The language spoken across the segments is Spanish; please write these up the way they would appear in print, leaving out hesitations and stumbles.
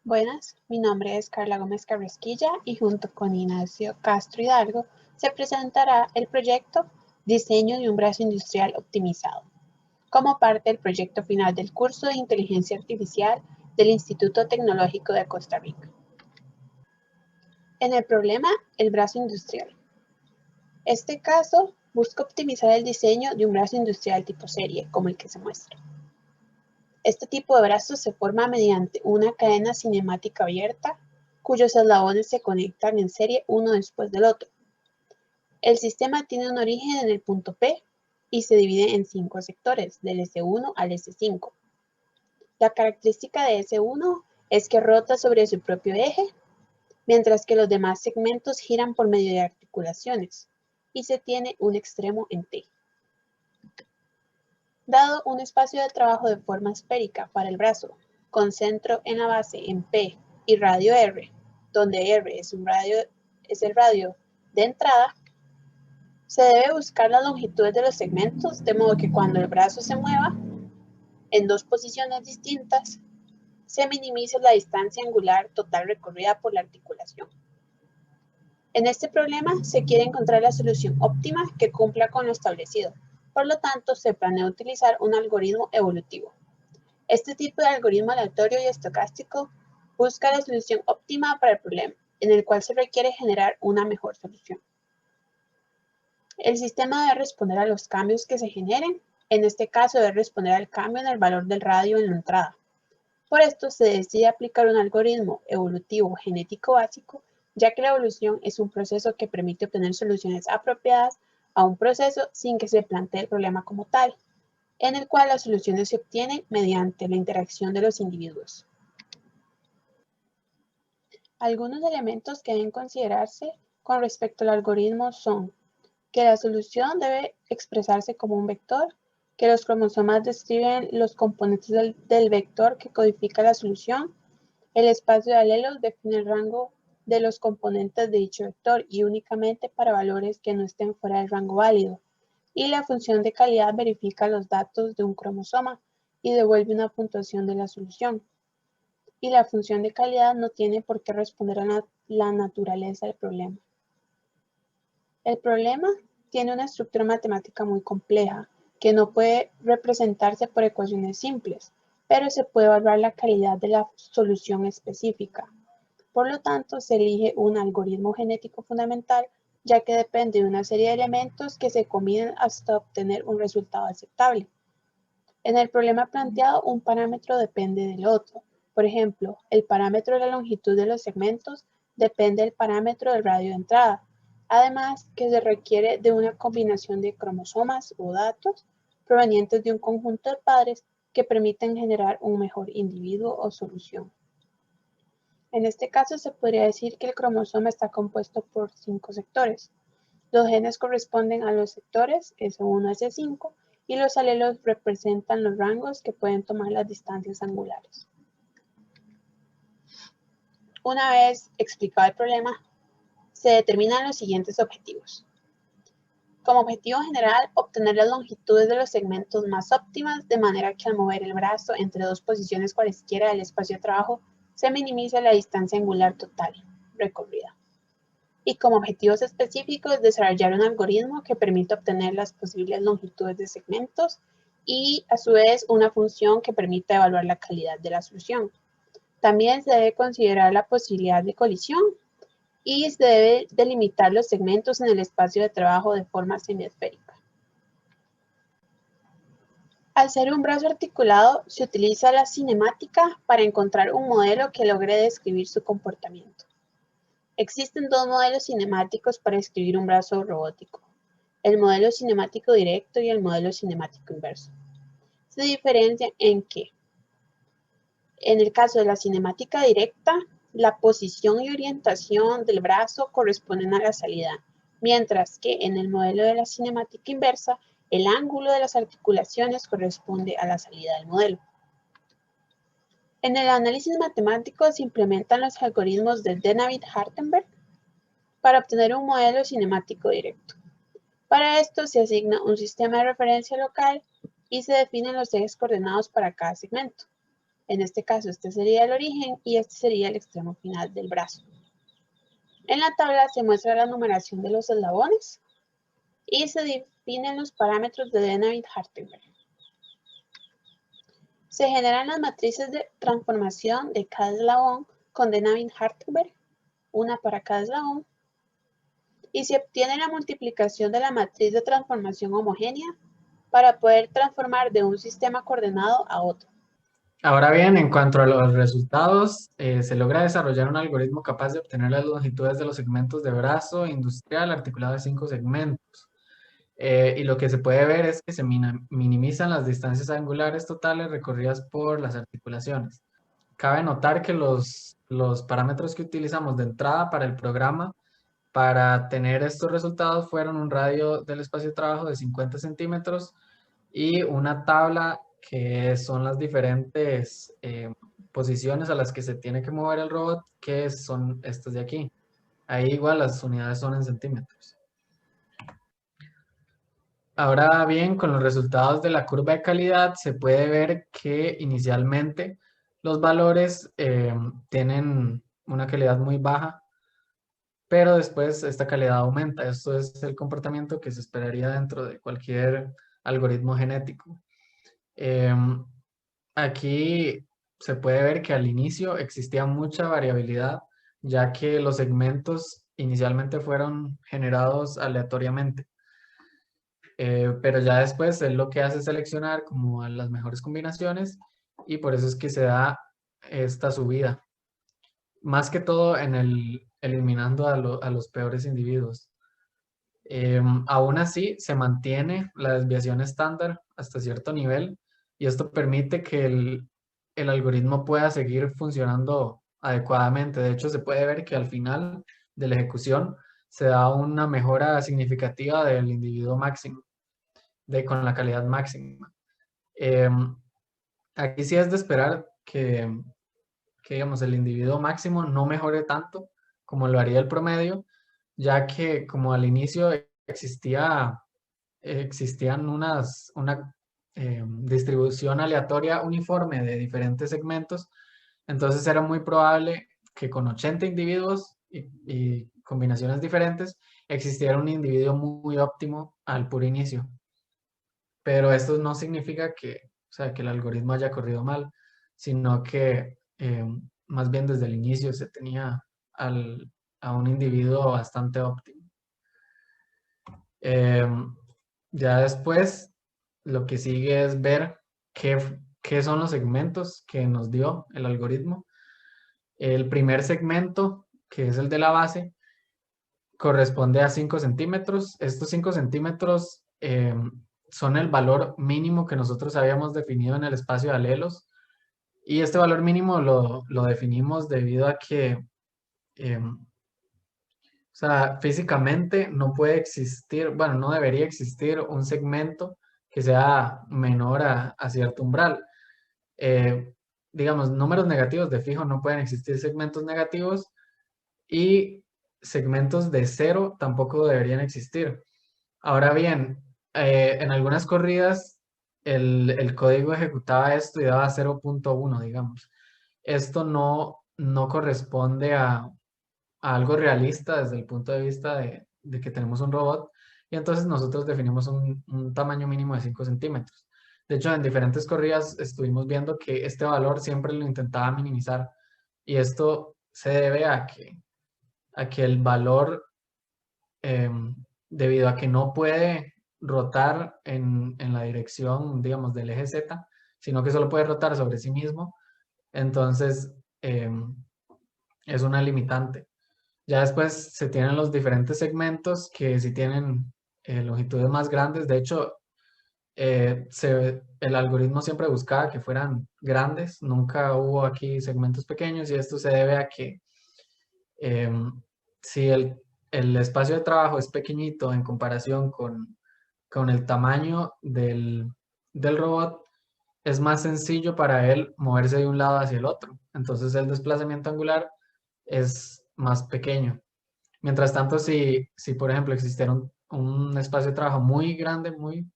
Buenas, mi nombre es Carla Gómez Carrasquilla y junto con Ignacio Castro Hidalgo se presentará el proyecto Diseño de un brazo industrial optimizado, como parte del proyecto final del curso de Inteligencia Artificial del Instituto Tecnológico de Costa Rica. En el problema, el brazo industrial. Este caso busca optimizar el diseño de un brazo industrial tipo serie, como el que se muestra. Este tipo de brazos se forma mediante una cadena cinemática abierta, cuyos eslabones se conectan en serie uno después del otro. El sistema tiene un origen en el punto P y se divide en 5 sectores, del S1 al S5. La característica de S1 es que rota sobre su propio eje, mientras que los demás segmentos giran por medio de articulaciones, y se tiene un extremo en T. Dado un espacio de trabajo de forma esférica para el brazo, con centro en la base en P y radio R, donde R es el radio de entrada, se debe buscar las longitudes de los segmentos, de modo que cuando el brazo se mueva en dos posiciones distintas, se minimice la distancia angular total recorrida por la articulación. En este problema se quiere encontrar la solución óptima que cumpla con lo establecido. Por lo tanto, se planea utilizar un algoritmo evolutivo. Este tipo de algoritmo aleatorio y estocástico busca la solución óptima para el problema, en el cual se requiere generar una mejor solución. El sistema debe responder a los cambios que se generen. En este caso, debe responder al cambio en el valor del radio en la entrada. Por esto, se decide aplicar un algoritmo evolutivo genético básico, ya que la evolución es un proceso que permite obtener soluciones apropiadas a un proceso sin que se plantee el problema como tal, en el cual las soluciones se obtienen mediante la interacción de los individuos. Algunos elementos que deben considerarse con respecto al algoritmo son que la solución debe expresarse como un vector, que los cromosomas describen los componentes del vector que codifica la solución, el espacio de alelos define el rango de los componentes de dicho vector y únicamente para valores que no estén fuera del rango válido, y la función de calidad verifica los datos de un cromosoma y devuelve una puntuación de la solución. Y la función de calidad no tiene por qué responder a la naturaleza del problema. El problema tiene una estructura matemática muy compleja, que no puede representarse por ecuaciones simples, pero se puede evaluar la calidad de la solución específica. Por lo tanto, se elige un algoritmo genético fundamental, ya que depende de una serie de elementos que se combinan hasta obtener un resultado aceptable. En el problema planteado, un parámetro depende del otro. Por ejemplo, el parámetro de la longitud de los segmentos depende del parámetro del radio de entrada. Además, que se requiere de una combinación de cromosomas o datos provenientes de un conjunto de padres que permiten generar un mejor individuo o solución. En este caso, se podría decir que el cromosoma está compuesto por 5 sectores. Los genes corresponden a los sectores S1 a S5 y los alelos representan los rangos que pueden tomar las distancias angulares. Una vez explicado el problema, se determinan los siguientes objetivos. Como objetivo general, obtener las longitudes de los segmentos más óptimas, de manera que al mover el brazo entre dos posiciones cualesquiera del espacio de trabajo, se minimice la distancia angular total recorrida. Y como objetivos específicos, desarrollar un algoritmo que permita obtener las posibles longitudes de segmentos y, a su vez, una función que permita evaluar la calidad de la solución. También se debe considerar la posibilidad de colisión y se debe delimitar los segmentos en el espacio de trabajo de forma semiesférica. Al ser un brazo articulado, se utiliza la cinemática para encontrar un modelo que logre describir su comportamiento. Existen dos modelos cinemáticos para describir un brazo robótico: el modelo cinemático directo y el modelo cinemático inverso. Se diferencian en que, en el caso de la cinemática directa, la posición y orientación del brazo corresponden a la salida, mientras que en el modelo de la cinemática inversa, el ángulo de las articulaciones corresponde a la salida del modelo. En el análisis matemático se implementan los algoritmos de Denavit-Hartenberg para obtener un modelo cinemático directo. Para esto se asigna un sistema de referencia local y se definen los ejes coordenados para cada segmento. En este caso, este sería el origen y este sería el extremo final del brazo. En la tabla se muestra la numeración de los eslabones y se definen los parámetros de Dennavin-Hartenberg. Se generan las matrices de transformación de cada eslabón con Dennavin-Hartenberg, una para cada eslabón, y se obtiene la multiplicación de la matriz de transformación homogénea para poder transformar de un sistema coordenado a otro. Ahora bien, en cuanto a los resultados, se logra desarrollar un algoritmo capaz de obtener las longitudes de los segmentos de brazo industrial articulado de 5 segmentos. Y lo que se puede ver es que se minimizan las distancias angulares totales recorridas por las articulaciones. Cabe notar que los parámetros que utilizamos de entrada para el programa para tener estos resultados fueron un radio del espacio de trabajo de 50 centímetros y una tabla que son las diferentes posiciones a las que se tiene que mover el robot, que son estas de aquí. Ahí igual las unidades son en centímetros. Ahora bien, con los resultados de la curva de calidad se puede ver que inicialmente los valores tienen una calidad muy baja, pero después esta calidad aumenta. Esto es el comportamiento que se esperaría dentro de cualquier algoritmo genético. Aquí se puede ver que al inicio existía mucha variabilidad, ya que los segmentos inicialmente fueron generados aleatoriamente. Pero ya después él lo que hace es seleccionar como a las mejores combinaciones y por eso es que se da esta subida. Más que todo eliminando a los peores individuos. Aún así, se mantiene la desviación estándar hasta cierto nivel y esto permite que el algoritmo pueda seguir funcionando adecuadamente. De hecho, se puede ver que al final de la ejecución se da una mejora significativa del individuo máximo, con la calidad máxima. Aquí sí es de esperar que digamos, el individuo máximo no mejore tanto como lo haría el promedio, ya que como al inicio existían una distribución aleatoria uniforme de diferentes segmentos, entonces era muy probable que con 80 individuos y combinaciones diferentes existiera un individuo muy óptimo al puro inicio. Pero esto no significa que, o sea, que el algoritmo haya corrido mal, sino que más bien desde el inicio se tenía a un individuo bastante óptimo. Ya después, lo que sigue es ver qué son los segmentos que nos dio el algoritmo. El primer segmento, que es el de la base, corresponde a 5 centímetros. Estos 5 centímetros son el valor mínimo que nosotros habíamos definido en el espacio de alelos. Y este valor mínimo lo definimos debido a que, o sea, físicamente no puede existir, bueno, no debería existir un segmento que sea menor a cierto umbral. Digamos, números negativos de fijo no pueden existir segmentos negativos y segmentos de cero tampoco deberían existir. Ahora bien, en algunas corridas el código ejecutaba esto y daba 0.1, digamos. Esto no corresponde a algo realista desde el punto de vista de que tenemos un robot y entonces nosotros definimos un tamaño mínimo de 5 centímetros. De hecho, en diferentes corridas estuvimos viendo que este valor siempre lo intentaba minimizar y esto se debe a que el valor, debido a que no puede rotar en la dirección, digamos, del eje Z, sino que solo puede rotar sobre sí mismo, entonces es una limitante. Ya después se tienen los diferentes segmentos que sí tienen longitudes más grandes. De hecho, el algoritmo siempre buscaba que fueran grandes. Nunca hubo aquí segmentos pequeños y esto se debe a que si el espacio de trabajo es pequeñito en comparación con el tamaño del robot, es más sencillo para él moverse de un lado hacia el otro. Entonces el desplazamiento angular es más pequeño. Mientras tanto, si por ejemplo existiera un espacio de trabajo muy grande, muy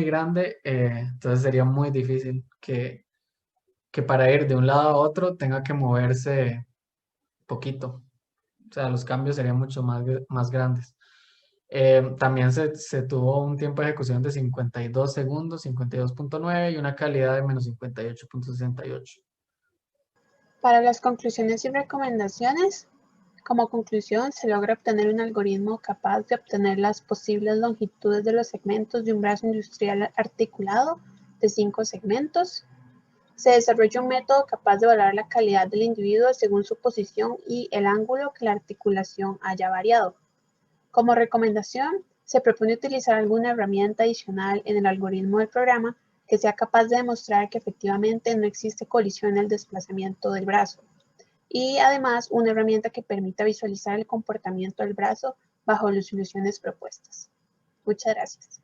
grande, entonces sería muy difícil que para ir de un lado a otro tenga que moverse poquito. O sea, los cambios serían mucho más grandes. También se tuvo un tiempo de ejecución de 52 segundos, 52.9 y una calidad de menos 58.68. Para las conclusiones y recomendaciones, como conclusión, se logra obtener un algoritmo capaz de obtener las posibles longitudes de los segmentos de un brazo industrial articulado de 5 segmentos. Se desarrolla un método capaz de evaluar la calidad del individuo según su posición y el ángulo que la articulación haya variado. Como recomendación, se propone utilizar alguna herramienta adicional en el algoritmo del programa que sea capaz de demostrar que efectivamente no existe colisión en el desplazamiento del brazo. Y además, una herramienta que permita visualizar el comportamiento del brazo bajo las soluciones propuestas. Muchas gracias.